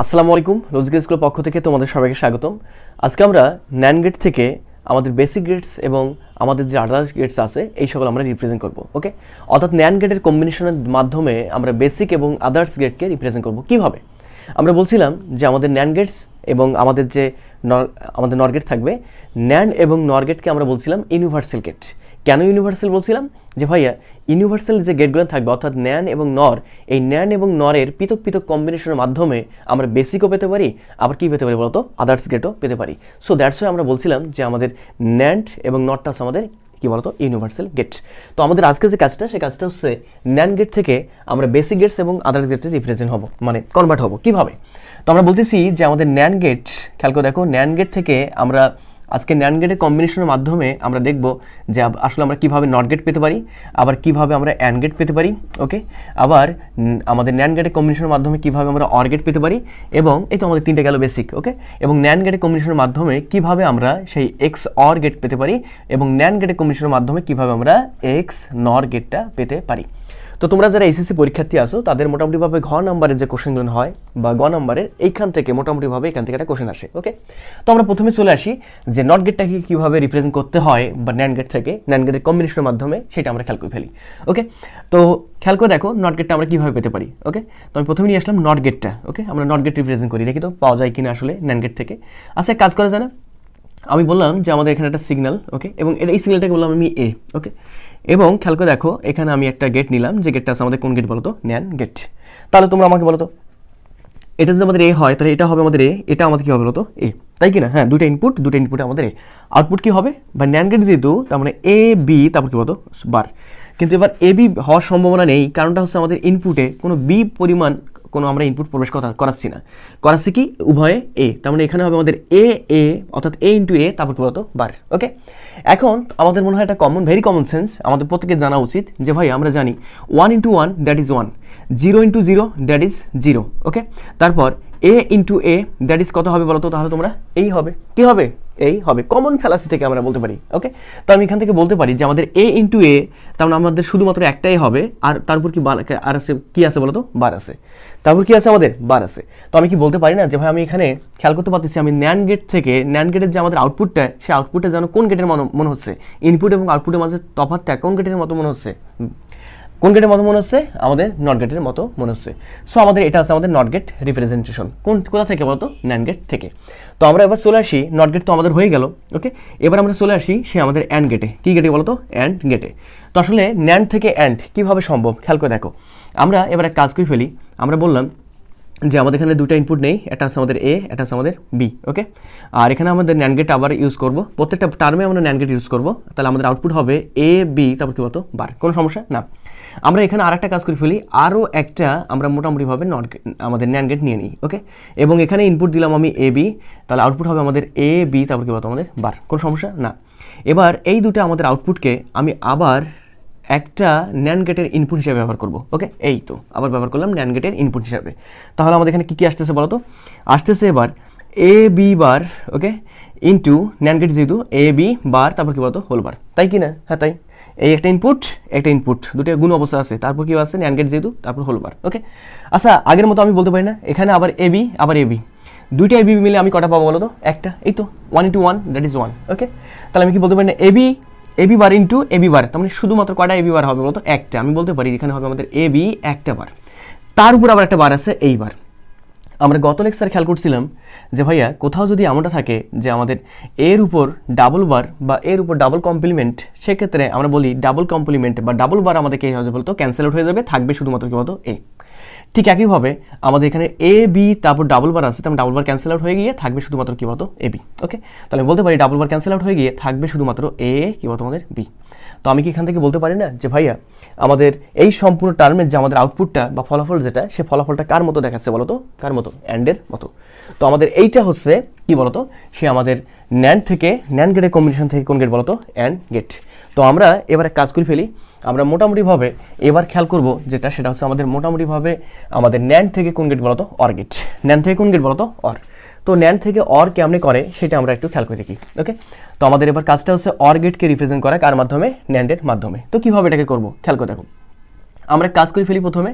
আসসালামু আলাইকুম, লজিক্যাল স্কুলের পক্ষ থেকে তোমাদের সবাইকে স্বাগতম। আজকে আমরা ন্যান্ড গেট থেকে আমাদের বেসিক গেটস এবং আমাদের যে আদার্স গেটস আছে এই সকল আমরা রিপ্রেজেন্ট করব। ওকে, অর্থাৎ ন্যান্ড গেটের কম্বিনেশনের মাধ্যমে আমরা বেসিক এবং আদার্স গেটকে রিপ্রেজেন্ট করব। কিভাবে? আমরা বলছিলাম যে আমাদের ন্যান্ড গেটস এবং আমাদের যে আমাদের নর গেট থাকবে, ন্যান্ড এবং নর গেটকে আমরা বলছিলাম ইউনিভার্সাল গেট। কেন ইউনিভার্সাল বলছিলাম? যে ভাইয়া ইউনিভার্সাল যে গেটগুলো থাকবে অর্থাৎ ন্যান্ড এবং নর, এই ন্যান্ড এবং নরের পৃথক পৃথক কম্বিনেশনের মাধ্যমে আমরা বেসিকও পেতে পারি, আবার কী পেতে পারি বলতো, আদার্স গেটও পেতে পারি। সো দ্যাটস ওয়াই আমরা বলছিলাম যে আমাদের ন্যান্ড এবং নরটা হচ্ছে আমাদের কী বলতো, ইউনিভার্সাল গেট। তো আমাদের আজকে যে কাজটা, সেই কাজটা হচ্ছে ন্যান্ড গেট থেকে আমরা বেসিক গেটস এবং আদার্স গেটে রিপ্রেজেন্ট হবো, মানে কনভার্ট হবো। কীভাবে? তো আমরা বলতেছি যে আমাদের ন্যান্ড গেট, খেয়াল করে দেখো, ন্যান্ড গেট থেকে আমরা আজকে ন্যান্ড গেটের কম্বিনেশনের মাধ্যমে আমরা দেখব যে আসলে আমরা কীভাবে নট গেট পেতে পারি, আবার কীভাবে আমরা অ্যান্ড গেট পেতে পারি। ওকে, আবার আমাদের ন্যান্ড গেটের কম্বিনেশনের মাধ্যমে কীভাবে আমরা অর গেট পেতে পারি, এবং এই তো আমাদের তিনটে গেল বেসিক। ওকে, এবং ন্যান্ড গেটের কম্বিনেশনের মাধ্যমে কীভাবে আমরা সেই এক্স অর গেট পেতে পারি, এবং ন্যান্ড গেটের কম্বিনেশনের মাধ্যমে কীভাবে আমরা এক্স নর গেটটা পেতে পারি। তো তোমরা যারা এইচএসসি পরীক্ষার্থী আসো তাদের মোটামুটিভাবে ঘ নম্বরের যে কোশ্চেনগুলো হয় বা গ নম্বরের এইখান থেকে মোটামুটিভাবে এখান থেকে একটা কোশ্চেন আসে। ওকে, তো আমরা প্রথমে চলে আসি যে নট গেটটাকে কীভাবে রিপ্রেজেন্ট করতে হয় বা ন্যান্ড গেট থেকে ন্যান্ড গেটের কম্বিনেশনের মাধ্যমে, সেটা আমরা খেয়াল করে ফেলি। ওকে, তো খেয়াল করে দেখো নট গেটটা আমরা কীভাবে পেতে পারি। ওকে, তো আমি প্রথমে নিয়ে আসলাম নট গেটটা। ওকে, আমরা নট গেট রিপ্রেজেন্ট করি, দেখি তো পাওয়া যায় কিনা আসলে ন্যান্ড গেট থেকে। আচ্ছা, কাজ করা যায় না? আমি বললাম যে আমাদের এখানে একটা সিগন্যাল। ওকে, এবং এই সিগন্যালটাকে বললাম আমি এ। ওকে, এবং খেয়াল করে দেখো এখানে আমি একটা গেট নিলাম, যে গেটটা আছে আমাদের কোন গেট বলো তো, ন্যান্ড গেট। তাহলে তোমরা আমাকে বলো তো, এটা যদি আমাদের এ হয় তাহলে এটা হবে আমাদের এ, এটা আমাদের কী হবে বলো তো, এ, তাই কি না? হ্যাঁ, দুটো ইনপুটে আমাদের এ, আউটপুট কী হবে? বা ন্যান্ড গেট যেহেতু, তার মানে এ বি, তারপর কী বলতো বার। কিন্তু এবার এ বি হওয়ার সম্ভাবনা নেই, কারণটা হচ্ছে আমাদের ইনপুটে কোনো বি পরিমাণ কোনো আমরা ইনপুট প্রবেশ করাচ্ছি না, করাচ্ছি কি উভয়ে এ, তার মানে এখানে হবে আমাদের এ এ, অর্থাৎ এ ইন্টু এ, তারপর কি বলতো বার। ওকে, এখন আমাদের মনে হয় এটা ভেরি কমন সেন্স, আমাদের প্রত্যেকের জানা উচিত যে ভাই আমরা জানি 1 into 1 that is 1, 0 into 0 that is 0। ওকে, তারপর এ ইন্টু এ দ্যাট ইজ কত হবে বলতো, তাহলে তোমরা এই হবে, কি হবে? এই হবে। কমন ফ্যালাসি থেকে আমরা বলতে পারি। ওকে, তো আমি এখান থেকে বলতে পারি যে আমাদের এ ইন্টু এ, তার মানে আমাদের শুধুমাত্র একটাই হবে, আর তারপর কি আর আছে, কি আছে বলতো, বার আছে। তারপর কি আছে আমাদের, বার আছে। তো আমি কি বলতে পারি না যে ভাই আমি এখানে খেয়াল করতে পারতেছি আমি ন্যান্ড গেট থেকে, ন্যান্ড গেটের যে আমাদের আউটপুটটা, সেই আউটপুটটা যেন কোন গেটের মনে হচ্ছে, ইনপুট এবং আউটপুটের মাঝে তফাৎটা কোন গেটের মতো মনে হচ্ছে, কোন গেটের মতো মনে হচ্ছে? আমাদের নট গেটের মতো মনে হচ্ছে। সো আমাদের এটা আছে আমাদের নট গেট রিপ্রেজেন্টেশন। কোথা থেকে বলতো? ন্যান্ড গেট থেকে। তো আমরা এবার চলে আসি, নট গেট তো আমাদের হয়ে গেল। ওকে, এবার আমরা চলে আসি সে আমাদের অ্যান্ড গেটে। কী গেটে বলতো? অ্যান্ড গেটে। তো আসলে ন্যান্ড থেকে অ্যান্ড কীভাবে সম্ভব খেয়াল করে দেখো। আমরা এবার এক কাজ করে ফেলি, আমরা বললাম যে আমাদের এখানে দুটো ইনপুট নেই, একটা আছে আমাদের এ, একটা আছে আমাদের বি। ওকে, আর এখানে আমাদের ন্যান্ড গেট আবার ইউজ করব, প্রত্যেকটা টার্মে আমরা ন্যান্ড গেট ইউজ করব, তাহলে আমাদের আউটপুট হবে এ বি, তারপর কী বলতো বার। কোনো সমস্যা না। আমরা এখানে আর একটা কাজ করে ফেলি, আরও একটা আমরা মোটামুটিভাবে আমাদের ন্যান্ড গেট নিয়ে নিই। ওকে, এবং এখানে ইনপুট দিলাম আমি এ বি, তাহলে আউটপুট হবে আমাদের এ বি, তারপর কী বলতো আমাদের বার। কোনো সমস্যা না। এবার এই দুটো আমাদের আউটপুটকে আমি আবার একটা ন্যান্ড গেটের ইনপুট হিসাবে ব্যবহার করব। ওকে, এই তো আবার ব্যবহার করলাম ন্যান্ড গেটের ইনপুট হিসাবে। তাহলে আমাদের এখানে কী কী আসতেছে বলো তো? আসতেছে এবার এ বি বার। ওকে, ইন্টু ন্যান্ড গেট যেহেতু এ বি বার, তারপর কী বলতো হোল বার, তাই কি না? হ্যাঁ তাই। এই একটা ইনপুট দুটো গুণ অবস্থা আছে, তারপর কী আছে ন্যান্ড গেট যেহেতু, তারপর হোল বার। ওকে, আচ্ছা আগের মতো আমি বলতে পারি না এখানে আবার এ বি, আবার এ বি, দুইটা এ বি মিলে আমি কটা পাবো বলো তো? একটা। এই তো 1 ইন্টু 1 দ্যাট ইজ 1। ওকে, তাহলে আমি কি বলতে পারি না এ বি বার ইন্টু এ বি বার, তার মানে শুধুমাত্র কটা এ বি বার হবে বলতো? একটা। আমি বলতে পারি এখানে হবে আমাদের এ বি একটা বার, তার উপর আবার একটা বার আছে এই বার। আমরা গত লেকচারে খেয়াল করছিলাম যে ভাইয়া কোথাও যদি এমনটা থাকে যে আমাদের এর উপর ডাবল বার বা এর উপর ডাবল কমপ্লিমেন্ট, সেক্ষেত্রে আমরা বলি ডাবল কমপ্লিমেন্ট বা ডাবল বার আমাদের কে হয়ে যাবে বলতো? ক্যান্সেল আউট হয়ে যাবে, থাকবে শুধুমাত্র কি বলতো? এ। ঠিক একইভাবে আমাদের এখানে এ বি তারপর ডাবল বার আছে, তারপর ডাবল বার ক্যান্সেল আউট হয়ে গিয়ে থাকবে শুধুমাত্র কি বলতো? A B. ওকে, তাহলে বলতে পারি ডাবল বার ক্যান্সেল আউট হয়ে গিয়ে থাকবে শুধুমাত্র এ কি বলতো আমাদের বি। তো আমি কি এখান থেকে বলতে পারি না যে ভাইয়া আমাদের এই সম্পূর্ণ টার্মের যে আমাদের আউটপুটটা বা ফলাফল যেটা, সে ফলাফলটা কার মতো দেখাচ্ছে বলতো? কার মতো? অ্যান্ডের মতো। তো আমাদের এইটা হচ্ছে কি বলতো, সে আমাদের ন্যান্ড থেকে, ন্যান্ড গেটের কম্বিনেশন থেকে কোন গেট বলতো? And gate. তো আমরা এবার কাজ করে ফেলি, আমরা মোটামুটিভাবে এবার খেয়াল করব যেটা, সেটা হচ্ছে আমাদের মোটামুটিভাবে আমাদের ন্যান্ড থেকে কোন গেট বলতো? Or gate. ন্যান্ড থেকে কোন গেট বলতো? অর। তো ন্যান্ড থেকে অর কেমনে করে সেটা আমরা একটু খেয়াল করে দেখি। ওকে, তো আমাদের এবার কাজটা হচ্ছে অর গেটকে রিপ্রেজেন্ট করা কার মাধ্যমে? ন্যান্ডের মাধ্যমে। তো কীভাবে এটাকে করবো খেয়াল করে দেখো। আমরা কাজ করে ফেলি। প্রথমে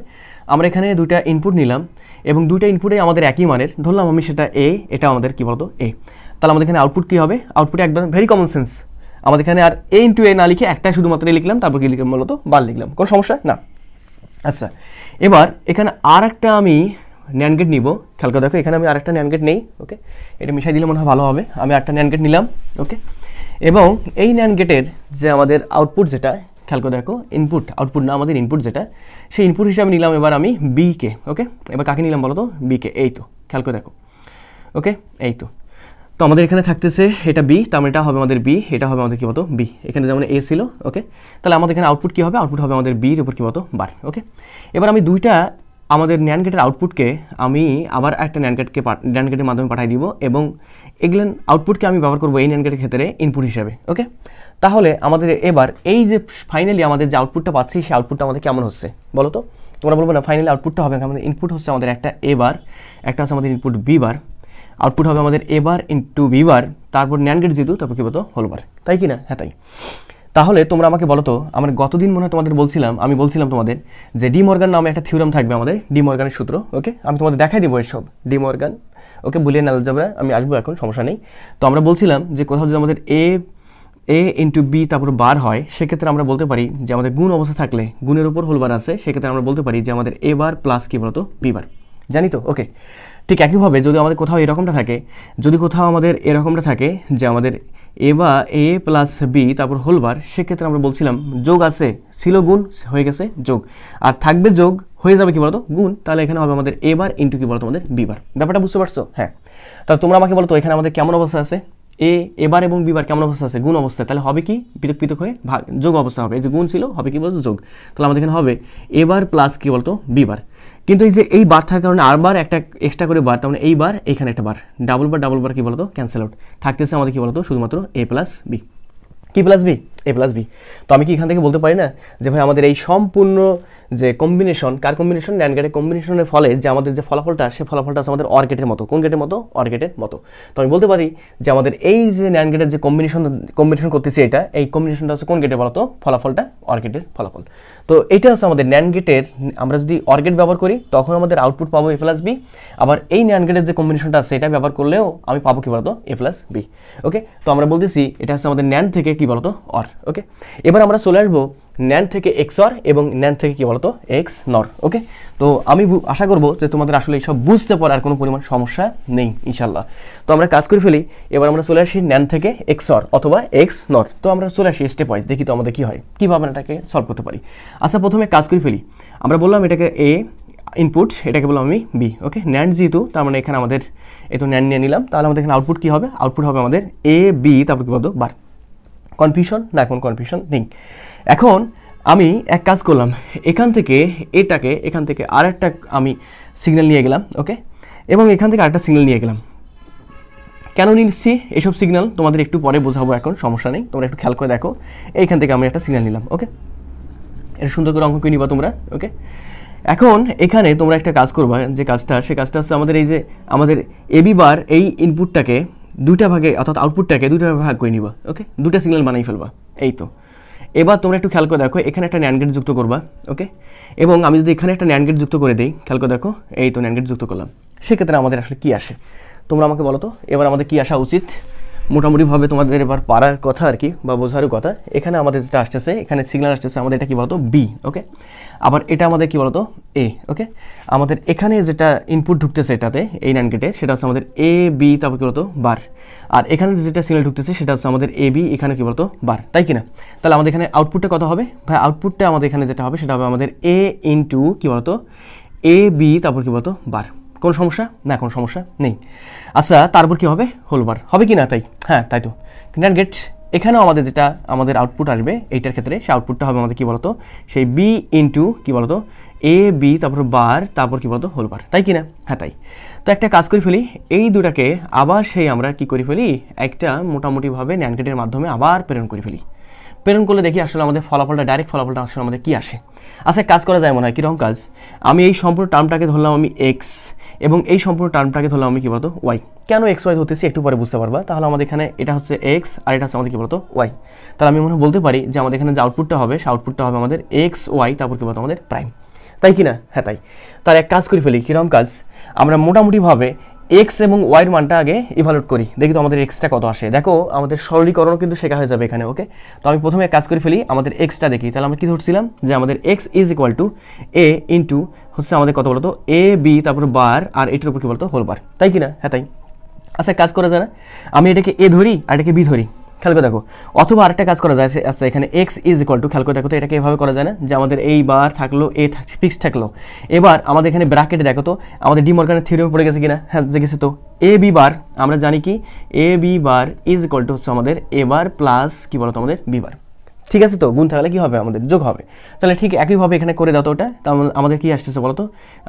আমরা এখানে দুইটা ইনপুট নিলাম এবং দুইটা ইনপুটে আমাদের একই মানের, ধরলাম আমি সেটা এ, এটা আমাদের কী বলতো এ। তাহলে আমাদের এখানে আউটপুট কী হবে? আউটপুটে একদম ভেরি কমন সেন্স, আমাদের এখানে আর এ ইন্টু এ না লিখে একটা শুধুমাত্র এ লিখলাম, তারপর কি লিখলাম বলতো বার লিখলাম, কোনো সমস্যা না। আচ্ছা, এবার এখানে আর একটা আমি ন্যান্ড গেট নিব। খেয়াল করে দেখো এখানে আমি আরেকটা ন্যান্ড গেট নেই। ওকে, এটা মিশাই দিলে মনে হয় ভালো হবে। আমি একটা ন্যান্ড গেট নিলাম। ওকে, এবং এই ন্যান্ড গেটের যে আমাদের আউটপুট যেটা, খেয়াল করে দেখো ইনপুট আউটপুট না, আমাদের ইনপুট যেটা, সেই ইনপুট হিসাবে নিলাম এবার আমি বিকে। ওকে, এবার কাকে নিলাম বলো তো? বিকে। এই তো, খেয়াল করে দেখো। ওকে, এই তো। তো আমাদের এখানে থাকতেছে এটা বি, তার মানে এটা হবে আমাদের বি, এটা হবে আমাদের কী বলতো বি। এখানে যেমন এ ছিল। ওকে, তাহলে আমাদের এখানে আউটপুট কী হবে? আউটপুট হবে আমাদের বির উপর কী বলতো বার। ওকে, এবার আমি দুইটা আমাদের ন্যান্ড গেটের আউটপুটকে আমি আবার একটা ন্যান্ড গেটের মাধ্যমে পাঠিয়ে দিব এবং এগুলো আউটপুটকে আমি ব্যবহার করবো এই ন্যান্ড গেটের ক্ষেত্রে ইনপুট হিসাবে। ওকে, তাহলে আমাদের এবার এই যে ফাইনালি আমাদের যে আউটপুটটা পাচ্ছি সেই আউটপুটটা আমাদের কেমন হচ্ছে বলো তো? তোমরা বলবো না ফাইনালি আউটপুটটা হবে আমাদের ইনপুট হচ্ছে আমাদের একটা এ বার, একটা হচ্ছে আমাদের ইনপুট বি বার, আউটপুট হবে আমাদের এ বার ইন্টু বি বার, তারপর ন্যান্ড গেট যেহেতু তারপর কী বলতো হোল বার, তাই কি না? হ্যাঁ তাই। তাহলে তোমরা আমাকে বলো তো, আমার গতদিন মনে হয় তোমাদের আমি বলছিলাম তোমাদের যে ডি মর্গান নামে একটা থিওরাম থাকবে আমাদের, ডি মর্গানের সূত্র। ওকে, আমি তোমাদের দেখাই দিব এসব ডি মর্গান। ওকে, বুলিয়ান অ্যালজেব্রা আমি আসবো এখন, সমস্যা নেই। তো আমরা বলছিলাম যে কোথাও যদি আমাদের এ ইন্টু বি তারপর বার হয়, সেক্ষেত্রে আমরা বলতে পারি যে আমাদের গুণ অবস্থা থাকলে, গুণের উপর হোল বার আছে, সেক্ষেত্রে আমরা বলতে পারি যে আমাদের এ বার প্লাস কী বলতো বি বার, জানি তো? ওকে, ঠিক একইভাবে যদি আমাদের কোথাও এরকমটা থাকে, যদি কোথাও আমাদের এরকমটা থাকে যে আমাদের এ প্লাস বি তারপর হোল বার, সেক্ষেত্রে আমরা বলছিলাম যোগ আছে, ছিল গুণ, হয়ে গেছে যোগ, আর থাকবে যোগ, হয়ে যাবে কী বলতো গুণ, তাহলে এখানে হবে আমাদের এ বার ইন্টু কী বলতো আমাদের বি বার। ব্যাপারটা বুঝতে পারছো? হ্যাঁ। তাহলে তোমরা আমাকে বলতো এখানে আমাদের কেমন অবস্থা আছে? এবার এবং বিবার কেমন অবস্থা আছে? গুণ অবস্থা। তাহলে হবে কি? পৃথক পৃথক হয়ে ভাগ যোগ অবস্থা হবে। এই যে গুণ ছিল হবে কি বলতো যোগ। তাহলে আমাদের এখানে হবে এবার প্লাস কি বলতো বিবার। কিন্তু এই যে এই বার থাকার কারণে আরবার একটা এক্সট্রা করে বার, তার মানে এই বার এখানে একটা বার, ডাবল বার কি বলতো ক্যান্সেল আউট, থাকতেছে আমাদের কি বলতো শুধুমাত্র এ প্লাস বি। কি প্লাস বি? এ প্লাস বি। তো আমি কি এখান থেকে বলতে পারি না যে ভাই আমাদের এই সম্পূর্ণ যে কম্বিনেশন, কার কম্বিনেশন? ন্যান্ড গেটের কম্বিনেশনের ফলে যে আমাদের যে ফলাফলটা, সে ফলাফলটা আছে আমাদের অর গেটের মতো। কোন গেটের মতো? অর গেটের মতো। তো আমি বলতে পারি যে আমাদের এই যে ন্যান্ড গেটের যে কম্বিনেশন করতেছি, এটা এই কম্বিনেশনটা হচ্ছে কোন গেটে বলতো? ফলাফলটা অর গেটের ফলাফল। তো এইটা হচ্ছে আমাদের ন্যান্ড গেটের, আমরা যদি অর গেট ব্যবহার করি তখন আমাদের আউটপুট পাবো এ প্লাস বি, আবার এই ন্যান্ড গেটের যে কম্বিনেশনটা আছে এটা ব্যবহার করলেও আমি পাবো কি বলতো এ প্লাস বি। ওকে, তো আমরা বলতেছি এটা হচ্ছে আমাদের ন্যান্ড থেকে কি বলতো অর। ওকে, এবার আমরা চলে আসবো ন্যান্ড থেকে এক্স অর এবং ন্যান্ড থেকে কি বলতো এক্স নর। ওকে, তো আমি আশা করবো যে তোমাদের আসলে এইসব বুঝতে পারার কোনো পরিমাণ সমস্যা নেই ইনশাল্লাহ। তো আমরা কাজ করে ফেলি। এবার আমরা চলে আসি ন্যান্ড থেকে এক্স অর অথবা এক্স নর। তো আমরা চলে আসি স্টেপ ওয়াইজ, দেখি তো আমাদের কি হয়, কীভাবে এটাকে সলভ করতে পারি। আচ্ছা, প্রথমে কাজ করে ফেলি। আমরা বললাম এটাকে এ ইনপুট, এটাকে বললাম আমি বি। ওকে, ন্যান্ড যেহেতু তার মানে এখানে আমাদের এই তো ন্যান্ড নিয়ে নিলাম, তাহলে আমাদের এখানে আউটপুট কী হবে? আউটপুট হবে আমাদের এ বি তারপর কী বলতো বার। কনফিউশন না? এখন কনফিউশন নেই। এখন আমি এক কাজ করলাম, এখান থেকে এখান থেকে আরেকটা আমি সিগন্যাল নিয়ে গেলাম। ওকে, এবং এখান থেকে আরেকটা সিগন্যাল নিয়ে গেলাম। কেন নিচ্ছি এইসব সিগন্যাল তোমাদের একটু পরে বোঝাবো, এখন সমস্যা নেই, তোমরা একটু খেয়াল করে দেখো। এইখান থেকে আমি একটা সিগন্যাল নিলাম। ওকে, এটা সুন্দর করে অঙ্ক করে নিবা তোমরা। ওকে, এখন এখানে তোমরা একটা কাজ করবা, যে কাজটা সে কাজটা হচ্ছে আমাদের এই যে আমাদের এবি বার এই ইনপুটটাকে দুইটা ভাগে অর্থাৎ আউটপুটটাকে দুইটা ভাগ করে নিবা। ওকে, দুটা সিগন্যাল বানাই ফেলবা। এই তো, এবার তোমরা একটু খেয়াল করে দেখো, এখানে একটা ন্যান্ড গেট যুক্ত করবা। ওকে, এবং আমি যদি এখানে একটা ন্যান্ড গেট যুক্ত করে দিই, খেয়াল করে দেখো, এই তো ন্যান্ড গেট যুক্ত করলাম, সেক্ষেত্রে আমাদের আসলে কী আসে তোমরা আমাকে বলো তো। এবার আমাদের কী আসা উচিত? মোটামুটিভাবে তোমাদের এবার পারার কথা আর কি, বা বোঝারও কথা। এখানে আমাদের যেটা আসতেছে, এখানে সিগন্যাল আসতেছে আমাদের এটা কী বলতো বি। ওকে, আবার এটা আমাদের কী বলতো এ। ওকে, আমাদের এখানে যেটা ইনপুট ঢুকতেছে এটাতে এই ন্যান্ড গেটে, সেটা হচ্ছে আমাদের এ বি তারপর কী বলতো বার, আর এখানে যেটা সিগন্যাল ঢুকতেছে সেটা হচ্ছে আমাদের এ বি, এখানে কী বলতো বার, তাই কিনা? তাহলে আমাদের এখানে আউটপুটটা কত হবে ভাই? আউটপুটটা আমাদের এখানে যেটা হবে সেটা হবে আমাদের এ ইন্টু কী বলতো এ বি তারপর কী বলতো বার। কোনো সমস্যা না? কোনো সমস্যা নেই। আচ্ছা, তারপর কী হবে? হোল বার হবে কি না? তাই, হ্যাঁ তাই তো। ন্যান্ড গেট এখানেও আমাদের যেটা আমাদের আউটপুট আসবে এইটার ক্ষেত্রে, সেই আউটপুটটা হবে আমাদের কী বলতো সেই বি ইন্টু কী বলতো এ বি তারপর বার, তারপর কী বলতো হোল বার, তাই কি না? হ্যাঁ তাই। তো একটা কাজ করে ফেলি, এই দুটাকে আবার সেই আমরা কি করে ফেলি, একটা মোটামুটিভাবে ন্যান্ড গেটের মাধ্যমে আবার প্রেরণ করে ফেলি। প্রেরণ করলে দেখি আসলে আমাদের ফলাফলটা, ডাইরেক্ট ফলাফলটা আসলে আমাদের কী আসে। আচ্ছা, কাজ করা যায় মনে হয়। কীরকম কাজ? আমি এই সম্পূর্ণ টার্মটাকে ধরলাম আমি এক্স, এবং এই সম্পূর্ণ টার্মটাকে ধরলাম আমি কী বলতো ওয়াই। কেন এক্স ওয়াই ধরতেছি একটু পরে বুঝতে পারবা। তাহলে আমাদের এখানে এটা হচ্ছে এক্স আর এটা হচ্ছে আমাদের কী বলতো ওয়াই। তাহলে আমি মনে বলতে পারি যে আমাদের এখানে যে আউটপুটটা হবে সে আউটপুটটা হবে আমাদের এক্স ওয়াই তারপর কী বলতো আমাদের প্রাইম, তাই কি না? হ্যাঁ তাই। তাহলে এক কাজ করে ফেলি, কীরকম কাজ, আমরা মোটামুটিভাবে এক্স এবং ওয়াইয়ের মানটা আগে ইভালুয়েট করি, দেখি তো আমাদের এক্সটা কত আসে। দেখো আমাদের সরলীকরণও কিন্তু শেখা হয়ে যাবে এখানে। ওকে, তো আমি প্রথমে কাজ করে ফেলি, আমাদের এক্সটা দেখি। তাহলে আমরা কী ধরছিলাম যে আমাদের x is equal to A into হচ্ছে আমাদের কত বলতো এ বি তারপর বার আর এটার উপর কী বলতো হোল বার, তাই কি না? হ্যাঁ তাই। আচ্ছা কাজ করা যায় না, আমি এটাকে এ ধরি আর এটাকে বি ধরি, খেয়াল করে দেখো। অথবা আরেকটা কাজ করা যায়, আচ্ছা এখানে এক্স ইজ ইকুয়াল টু, খেয়াল করে দেখো তো এটাকে এভাবে করা যায় না যে আমাদের এই বার থাকলো এ ফিক্স থাকলো, এবার আমাদের এখানে ব্র্যাকেটে দেখো তো আমাদের ডি মর্গানের থিওরেম পড়ে গেছে কিনা? হ্যাঁ গেছে। তো এ বি বার আমরা জানি কি A B bar is equal to হচ্ছে আমাদের এ বার প্লাস কী বলতো আমাদের বি বার, ঠিক আছে? তো গুণ থাকলে কী হবে আমাদের যোগ হবে। তাহলে ঠিক একইভাবে এখানে করে দাও তো ওটা, তা আমাদের কী আসতেছে বলতো,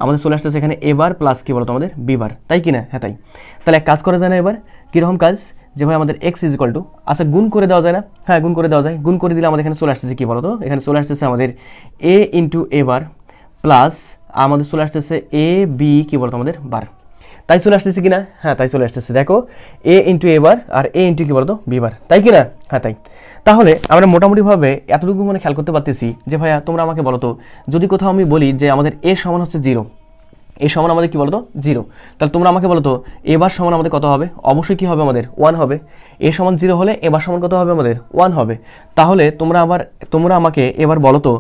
আমাদের চলে আসতেছে এখানে এ বার প্লাস কী বলতো আমাদের বি বার, তাই কি না? হ্যাঁ তাই। তাহলে এক কাজ করা যায় না এবার, কীরকম কাজ, যে ভাই আমাদের এক্স ইজ ইকুয়াল টু, আচ্ছা গুণ করে দেওয়া যায় না? হ্যাঁ গুণ করে দেওয়া যায়। গুণ করে দিলে আমাদের এখানে চলে আসতেছে কী বলতো, এখানে চলে আসতেছে আমাদের এ ইন্টু এ বার প্লাস আমাদের চলে আসতেছে এ বি কী বলতো আমাদের বার, তাই চলে আসতেছে কিনা? হ্যাঁ তাই চলে আসতেছে। দেখো এ ইন্টু এ বার আর এ ইন্টু কী বলতো বি বার, তাই কিনা? হ্যাঁ তাই। তাহলে আমরা মোটামুটিভাবে এতটুকু মানে খেয়াল করতে পারতেছি যে ভাইয়া তোমরা আমাকে বলো তো, যদি কোথাও আমি বলি যে আমাদের এ সমান হচ্ছে 0, এ সমান আমাদের কী বলতো 0, তাহলে তোমরা আমাকে বলো তো এবার সমান আমাদের কত হবে? অবশ্যই কী হবে আমাদের 1 হবে। এ সমান 0 হলে এবার সমান কত হবে আমাদের 1 হবে। তাহলে তোমরা আমাকে এবার বলো তো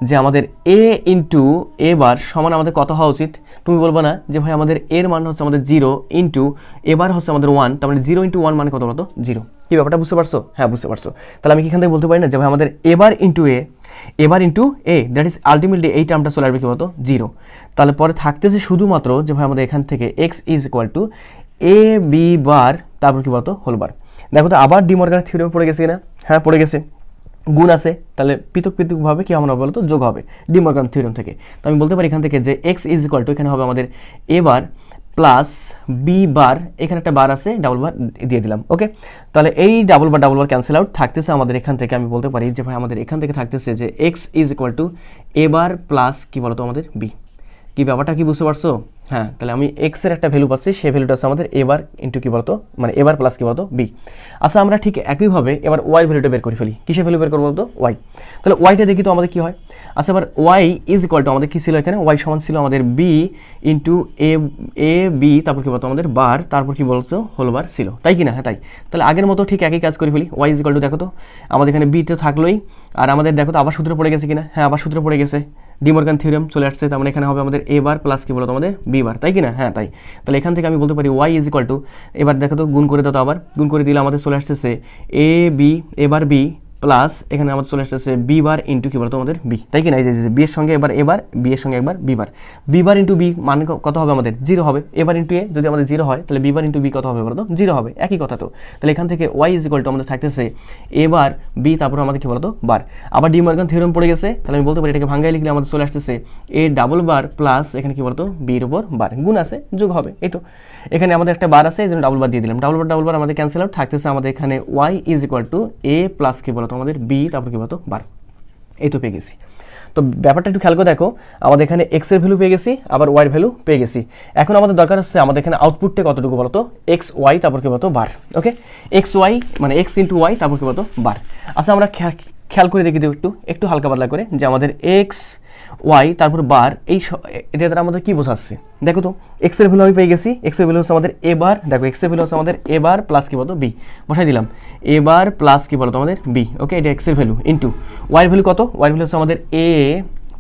যে আমাদের এ ইন্টু এ বার সমান আমাদের কত হওয়া উচিত? তুমি বলবো না যে ভাই আমাদের এর মান হচ্ছে আমাদের 0 ইন্টু এবার হচ্ছে আমাদের 1, তার মানে 0 ইন্টু 1 মানে কত বলতো 0। কি ব্যাপারটা বুঝতে পারছো? হ্যাঁ বুঝতে পারছো। তাহলে আমি কি এখান থেকে বলতে পারি না যে ভাই আমাদের এবার ইন্টু এ, এবার into A, that is ultimately এই টার্মটা চলে আসবে কী বলতো 0। তাহলে পরে থাকতেছে শুধুমাত্র যে ভাই আমাদের এখান থেকে X is equal to A B bar তারপর কী বলতো হোল বার। দেখো তো আবার ডি মর্গানের থিওরেমে পড়ে গেছে কিনা? হ্যাঁ পড়ে গেছে। গুণ আছে, তাহলে পৃথকভাবে কী হবে বলতো যোগ হবে ডি মর্গান থিওরেম থেকে। তো আমি বলতে পারি এখান থেকে যে এক্স ইজ ইকুয়াল টু এখানে হবে আমাদের এ বার প্লাস বি বার, এখানে একটা বার আছে ডাবল বার দিয়ে দিলাম। ওকে, তাহলে এই ডাবল বার ক্যান্সেল আউট, থাকতেছে আমাদের এখান থেকে আমি বলতে পারি যে ভাই আমাদের এখান থেকে থাকতেছে যে X is equal to A bar plus কী বলতো আমাদের বি। কি ব্যাপারটা কি বুঝতে পারছো? হ্যাঁ, তাহলে আমি এক্স এর একটা ভ্যালু পাচ্ছি, সেই ভ্যালুটা আছে আমাদের এবার ইন্টু কী বলতো মানে এবার প্লাস কী বলতো বি। আচ্ছা আমরা ঠিক একইভাবে এবার ওয়াই ভ্যালুটা বের করে ফেলি। কিসের ভ্যালু বের করবো বলতো? ওয়াই। তাহলে ওয়াইটা দেখি তো আমাদের কী হয়। আচ্ছা এবার ওয়াই ইজ ইকুয়াল টু আমাদের কী ছিল এখানে? ওয়াই সমান ছিল আমাদের বি ইন্টু এ বি তারপর কী বলতো আমাদের বার তারপর কী বলতো হোল বার ছিল, তাই কি না? হ্যাঁ তাই। তাহলে আগের মতো ঠিক একই কাজ করে ফেলি। ওয়াই ইজ ইকুয়াল টু দেখো তো আমাদের এখানে বি তো থাকলোই, আর আমাদের দেখো তো আবার সূত্র পড়ে গেছে কিনা? হ্যাঁ আবার সূত্র পড়ে গেছে, ডি মর্গান থিওরেম চলে আসছে। তার মানে এখানে হবে আমাদের এ বার প্লাস কী বলতো আমাদের বি বার, তাই কি না? হ্যাঁ তাই। তাহলে এখান থেকে আমি বলতে পারি ওয়াই ইজ ইকুয়াল টু, এবার দেখো তো গুণ করে দাও তো, আবার গুণ করে দিলে আমাদের চলে আসতেছে এ বি এবার বি প্লাস এখানে আমাদের চলে আসতেছে বি বার ইন্টু কী বলতো আমাদের বি, তাই কি না? এই যে বি এর সঙ্গে এবার বি এর সঙ্গে একবার বি বার ইন্টু বি মানে কত হবে আমাদের 0 হবে। এবার ইন্টু এ যদি আমাদের 0 হয় তাহলে বি বার ইন্টু বি কত হবে বলতো 0 হবে, একই কথা তো। তাহলে এখান থেকে ওয়াই ইজ ইকুয়াল টু আমাদের থাকতেছে এবার বি তারপর আমাদের কী বলতো বার। আবার ডি মর্গান থিওরেম পড়ে গেছে, তাহলে আমি বলতে পারি এটাকে ভাঙাই লিখলে আমাদের চলে আসতেছে এ ডাবল বার প্লাস এখানে কী বলতো বির উপর বার, গুণ আছে যোগ হবে, এই তো। এখানে আমাদের একটা বার আছে এই জন্য ডাবল বার দিয়ে দিলাম, ডাবল বার আমাদের ক্যান্সেল আউট, থাকতেছে আমাদের এখানে Y is equal to A plus কী বলতো আমাদের বি তারপর কী বলতো বার, এই তো পেয়ে গেছি। তো ব্যাপারটা একটু খেয়াল করে দেখো, আমাদের এখানে এক্স এর ভ্যালু পেয়ে গেছি, আবার ওয়াই এর ভ্যালু পেয়ে গেছি। এখন আমাদের দরকার হচ্ছে আমাদের এখানে আউটপুটটা কতটুকু বলতো এক্স ওয়াই তারপর কী বলতো বার। ওকে, এক্স ওয়াই মানে এক্স ইন্টু ওয়াই তারপর কী বলতো বার। আচ্ছা আমরা খেয়াল করে দেখি একটু হালকা পাতলা করে যে আমাদের এক্স ওয়াই তারপর বার এটা দ্বারা আমাদের কী বোঝাচ্ছে দেখো তো। এক্স এর ভ্যালু আমি পেয়ে গেছি, এক্স এর ভ্যালু হচ্ছে আমাদের এবার, দেখো এক্স এর ভ্যালু হচ্ছে আমাদের এবার প্লাস কী বলতো বি, বসাই দিলাম এবার প্লাস কী বলতো আমাদের বি। ওকে, এটা এক্স এর ভ্যালু ইন্টু ওয়াই এর ভ্যালু কত? ওয়াই এর ভ্যালু হচ্ছে আমাদের এ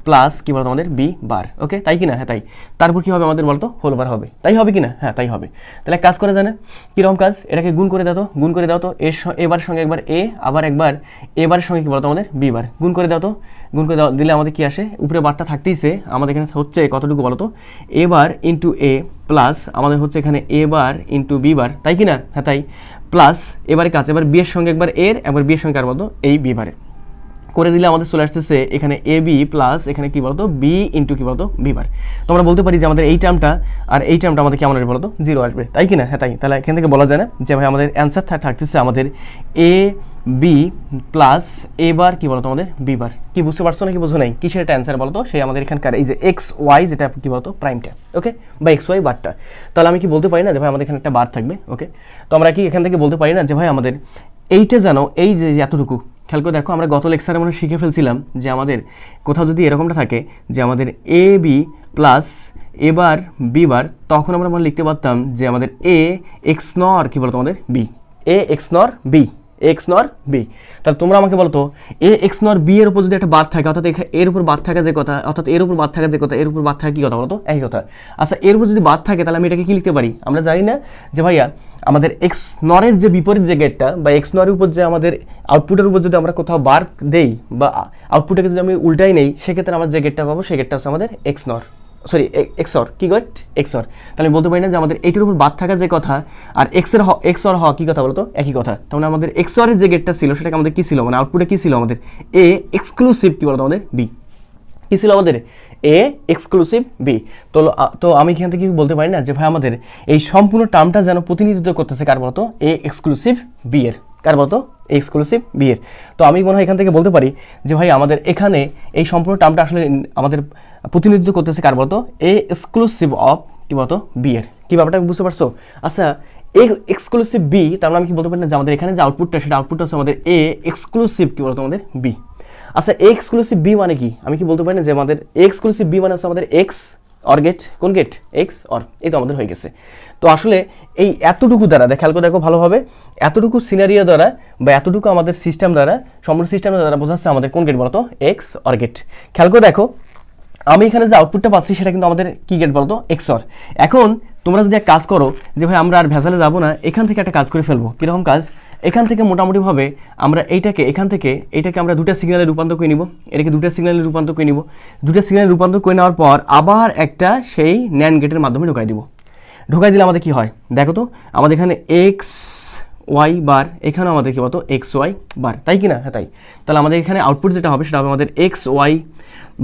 প্লাস কী বলতো আমাদের বি বার। ওকে, তাই কি না? হ্যাঁ তাই। তারপর কী হবে আমাদের বলতো হোল বার হবে, তাই হবে কি না? হ্যাঁ তাই হবে। তাহলে কাজ করা যায় না? কীরকম কাজ? এটাকে গুণ করে দাও তো, গুণ করে দাও তো এবার সঙ্গে একবার এ, আবার একবার এবার সঙ্গে কী বলতো আমাদের বি বার, গুণ করে দাও তো। গুণ করে দিলে আমাদের কি আসে? উপরে বারটা থাকতেইছে, আমাদের এখানে হচ্ছে কতটুকু বলো তো এবার ইন্টু এ প্লাস আমাদের হচ্ছে এখানে এবার ইন্টু বি বার, তাই কি না? হ্যাঁ তাই। প্লাস এবারে কাজ এবার বি এর সঙ্গে একবার এর, একবার বি এর সঙ্গে আর বলতো এই বি বারের করে দিলে আমাদের চলে আসতেছে এখানে এ বি প্লাস এখানে কী বলতো বি ইন্টু কী বলতো বি বার। তো আমরা বলতে পারি যে আমাদের এই টার্মটা আর এই টার্মটা আমাদের কেমন আসবে বলতো 0 আসবে, তাই কি না? হ্যাঁ তাই। তাহলে এখান থেকে বলা যায় না যে ভাই আমাদের অ্যান্সার থাকতেছে আমাদের এ বি প্লাস এ বার কি বলতো আমাদের বি বার। কি বুঝতে পারছো না কি বুঝো নাই? কিসের একটা অ্যান্সার বলতো? সেই আমাদের এখানকার এই যে এক্স ওয়াই যেটা কি বলতো প্রাইমটা, ওকে, বা এক্স ওয়াই বারটা। তাহলে আমি কি বলতে পারি না যে ভাই আমাদের এখানে একটা বার থাকবে, ওকে। তো আমরা কি এখান থেকে বলতে পারি না যে ভাই আমাদের এইটা জানো, এই যে এতটুকু খেয়াল করে দেখো, আমরা গত লেকচারে আমরা শিখে ফেলছিলাম যে আমাদের কোথাও যদি এরকমটা থাকে যে আমাদের এ বি প্লাস এবার বি বার, তখন আমরা মনে লিখতে পারতাম যে আমাদের এ এক্স নর কি বলতো আমাদের B, A XNOR B, XNOR B. তাহলে তোমরা আমাকে বলতো এ এক্স নর বি এর উপর যদি একটা বার থাকে, অর্থাৎ এর উপর বার থাকা যে কথা, অর্থাৎ এর উপর বার থাকা যে কথা, এর উপর বার থাকা কি কথা বলতো? একই কথা। আচ্ছা, এর উপর যদি বার থাকে তাহলে আমি এটাকে কি লিখতে পারি? আমরা জানি না যে ভাইয়া আমাদের এক্স নরের যে বিপরীত যে গেটটা বা এক্স নরের উপর যে আমাদের আউটপুটের উপর যদি আমরা কোথাও বার দেই বা আউটপুটটাকে যদি আমি উল্টাই নেই, সেক্ষেত্রে আমরা যে গেটটা পাবো সেই গেটটা হচ্ছে আমাদের এক্স নর, সরি এক্সর, কি গেট এক্সর। তাহলে আমি বলতে পারি না যে আমাদের এইটার উপর বাদ থাকা যে কথা আর এক্সর হওয়া কি কথা বলতো? একই কথা। তাহলে আমাদের এক্সরের যে গেটটা ছিল সেটাকে আমাদের কি ছিল, মানে আউটপুটে কি ছিল আমাদের এ এক্সক্লুসিভ কি বলতো আমাদের বি, কি ছিল আমাদের এ এক্সক্লুসিভ বি। তো আমি এখান থেকে কি বলতে পারি না যে ভাই আমাদের এই সম্পূর্ণ টার্মটা যেন প্রতিনিধিত্ব করতেছে কার বলতো? এ এক্সক্লুসিভ বি এর, কার বলতো? এক্সক্লুসিভ বি এর। তো আমি মনে হয় এখান থেকে বলতে পারি যে ভাই আমাদের এখানে এই সম্পূর্ণ টার্মটা আসলে আমাদের প্রতিনিধিত্ব করতেছে কার বলতো? এ এক্সক্লুসিভ অফ কি বলতো বি এর। কি ব্যাপারটা বুঝতে পারছো? আচ্ছা, এ এক্সক্লুসিভ বি, তার মানে আমি কি বলতে পারি না যে আমাদের এখানে যে আউটপুটটা সেটা আউটপুট হচ্ছে আমাদের এ এক্সক্লুসিভ কি বলতো আমাদের বি। আচ্ছা, এ এক্সক্লুসিভ বি মানে কি? আমি কি বলতে পারি না যে আমাদের এ এক্সক্লুসিভ বি মানে হচ্ছে আমাদের এক্স অর গেট, কোন গেট? এক্স অর, এই তো আমাদের হয়ে গেছে। তো আসলে এই এতটুকু দ্বারা খেয়াল করে দেখো ভালোভাবে, এতটুকু সিনারিও দ্বারা বা এতটুকু আমাদের সিস্টেম দ্বারা, সম্পূর্ণ সিস্টেমের দ্বারা বোঝাচ্ছে আমাদের কোন গেট বলতো? X or gate. খেয়াল করে দেখো আমি এখানে যে আউটপুটটা পাচ্ছি সেটা কিন্তু আমাদের কি গেট বলতো? X or. এখন তোমরা যদি এক কাজ করো যে ভাই আমরা আর ভেজালে যাবো না, এখান থেকে একটা কাজ করে ফেলবো। কীরকম কাজ? এখান থেকে মোটামুটিভাবে আমরা এইটাকে আমরা দুটা সিগন্যালে রূপান্তর করে নিব, এটাকে দুটা সিগন্যালে রূপান্তর করে নিব। দুটা সিগন্যালে রূপান্তর করে নেওয়ার পর আবার একটা সেই ন্যান্ড গেটের মাধ্যমে ঢোকাই দিব। ঢোকাই দিলে আমাদের কি হয় দেখো তো, আমাদের এখানে এক্স ওয়াই বার, এখানে আমাদের কি বলতো? এক্স ওয়াই বার, তাই কি না? হ্যাঁ তাই। তাহলে আমাদের এখানে আউটপুট যেটা হবে সেটা হবে আমাদের এক্স ওয়াই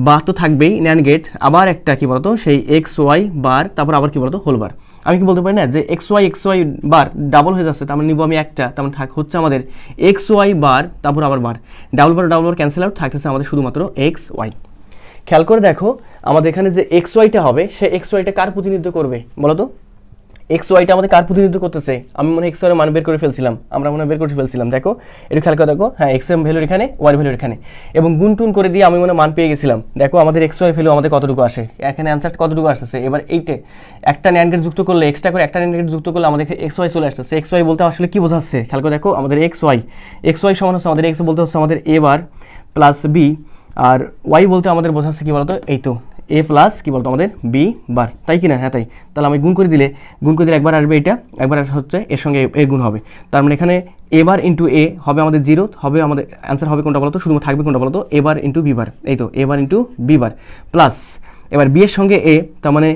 বার, তো থাকবেই ন্যান্ড গেট, আবার একটা কি বলতো সেই এক্স ওয়াই বার, তারপর আবার কি বলতো হোল বার। আমি কি বলতে পারি না যে এক্স ওয়াই বার ডাবল হয়ে যাচ্ছে, তার মানে নিব আমি একটা, তার মানে হচ্ছে আমাদের এক্স ওয়াই বার, তারপর আবার বার, ডাবল বার ক্যান্সেল আউট, থাকতেছে আমাদের শুধুমাত্র এক্স ওয়াই। খেয়াল করে দেখো আমাদের এখানে যে এক্স ওয়াইটা হবে সে এক্স ওয়াইটা কার প্রতিনিধিত্ব করবে বলো তো? এক্স ওয়াইটা আমাদের কার প্রতিনিধিত্ব করতেছে? আমি মনে হয় এক্স ওয়াই মান বের করে ফেলছিলাম, আমরা মনে হয় বের করে ফেলছিলাম। দেখো একটু খেয়াল করে দেখো, হ্যাঁ এক্স এর ভ্যালু এখানে, ওয়াই ভ্যালু এখানে, এবং গুণ টুন করে দিয়ে আমি মনে মান পেয়ে গেছিলাম। দেখো আমাদের এক্স ওয়াই ভ্যালু আমাদের কতটুকু আসে, এখানে অ্যান্সার কতটুকু আসতেছে। এবার এইটে একটা ন্যান্ড গেট যুক্ত করলে, এক্সট্রা করে একটা ন্যান্ড গেট যুক্ত করলে আমাদের এক্স ওয়াই চলে আসতেছে। এক্স ওয়াই বলতে আসলে কি বোঝাচ্ছে খেয়াল করে দেখো, আমাদের এক্স ওয়াই সমান হচ্ছে আমাদের এক্স বলতে হচ্ছে আমাদের এ বার প্লাস বি, আর ওয়াই বলতে আমাদের বোঝাচ্ছে কি বলতো? এই তো এ প্লাস কি বলতো আমাদের বি বার, তাই কি না? হ্যাঁ তাই। তাহলে আমি গুণ করে দিলে একবার আসবে এটা, একবার হচ্ছে এর সঙ্গে এ গুণ হবে, তার মানে এখানে এ বার ইন্টু এ হবে আমাদের 0, হবে আমাদের অ্যান্সার হবে কোনটা বলতো? শুধু থাকবে কোনটা বলতো? এ বার ইন্টু বি বার, এই তো A bar into B bar plus এবার বি এর সঙ্গে এ, তার মানে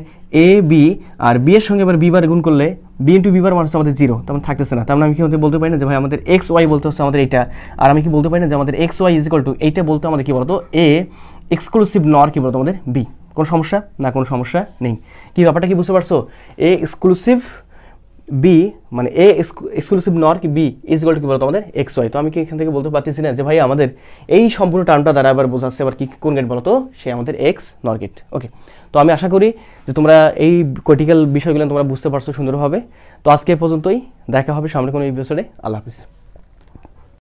এ বি, আর বি এর সঙ্গে এবার বি বার গুণ করলে বি ইন্টু বি বার মানে হচ্ছে আমাদের 0, তেমন থাকতেছে না। তার মানে আমি কি বলতে পারি না যে ভাই আমাদের এক্স ওয়াই বলতে হচ্ছে আমাদের এইটা, আর আমি কি বলতে পারি না যে আমাদের X Y is equal to এইটা বলতে আমাদের কি বলতো? এ এক্সক্লুসিভ নর কি বলতো আমাদের বি। কোনো সমস্যা না? কোনো সমস্যা নেই। কি ব্যাপারটা কি বুঝতে পারছো? এ এক্সক্লুসিভ বি মানে এ এক্সক্লুসিভ নর কি বি ইজ ইকুয়াল টু কি বলতো আমাদের এক্স ওয়াই। তো আমি কি এখান থেকে বলতে পারতেছি না যে ভাই আমাদের এই সম্পূর্ণ টার্মটা দ্বারা আবার বোঝাচ্ছে আবার কি কোন গেট বলতো? সে আমাদের এক্স নর গেট। ওকে, তো আমি আশা করি যে তোমরা এই ক্রিটিক্যাল বিষয়গুলো তোমরা বুঝতে পারছো সুন্দরভাবে। তো আজকে পর্যন্তই, দেখা হবে সামনে কোনো এপিসোডে। আল্লাহ হাফিজ।